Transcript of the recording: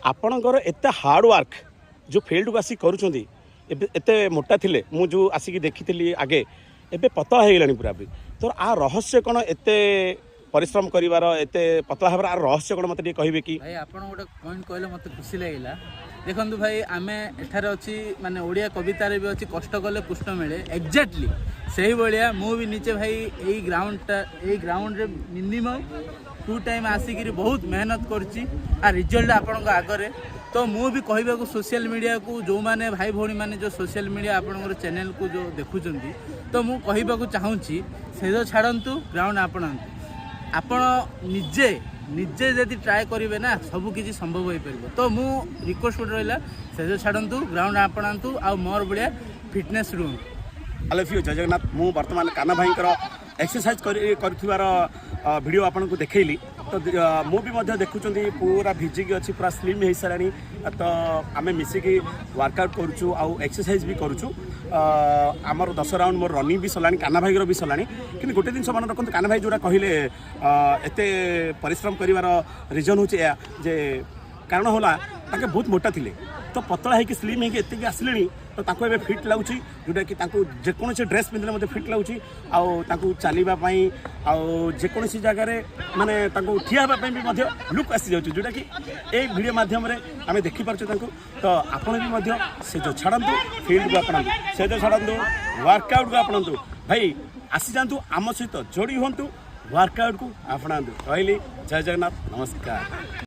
आपणकर एत hard work जो फील्ड को आसिक करते मोटा थिले मु जो आसिक देखी आगे एबे पतला हो गलानी पूरा तो आ रहस्य कौन एत परिश्रम करिवार एते पतला हबार आ रहस्य कौन मत कहे कि भाई आप गोटे पॉइंट कहले मत खुशी लगे देखो भाई आम एठार अच्छी माने ओडिया कवितार भी अच्छी कष्ट कले पुष्ट मिले एक्जाक्टली से भाया मु भी नीचे भाई यही ग्राउंड रे मिनिमम 2 टाइम आसिक बहुत मेहनत करछि आ रिजल्ट आपण आगे तो मु भी कहबा सोशल मीडिया को जो माने भाई भौणी माने जो सोशल मीडिया आपण चैनल को जो देखुचंती तो मु कहबा चाहूँगी से जो छाड़तु ग्राउंड आपण निजे निजे जदि ट्राए करेंगे ना सब किसी संभव हो पार तो मु रिक्वेस्ट रहा से जो छाड़तु ग्राउंड आपणातु आ मोर भाया फिटनेस रूम हेलो जय जगन्नाथ मु वर्तमान काना भाई एक्सरसाइज कर वीडियो आपन को देखली तो मु भी देखुं पूरा भिजिक अच्छी पूरा स्लिम हो सारे तो आम मिसिकी वर्कआउट करुचु आउ एक्सरसाइज भी करुचु आमर 10 राउंड मोर रनिंग भी सरला काना भाई भी सरला कि गोटे जिन मन रखते काना भाई जोड़ा कहले एत परिश्रम कर रिजन हूँ जे कारण होला ताके बहुत मोटा थिले तो पतला है कि स्लिम है कि एत आसले तो ताको एबे फिट लगुच जोटा कि जेकोसी ड्रेस पिंधले मते फिट लगुच आउ चलवाई आउ जेकोसी जगार माने ठिया होगापी भी लुक आसी जाऊँ जोटा कि ये वीडियो मध्यम आम देखिपारे तो आपण भी से जो छाड़ू फिल्ड को अपना से जो छाड़ू वर्कआउट को अपनातु भाई आसी जातु आम सहित जोड़ी हूँ वर्कआउट को अपना कहली जय जगन्नाथ नमस्कार।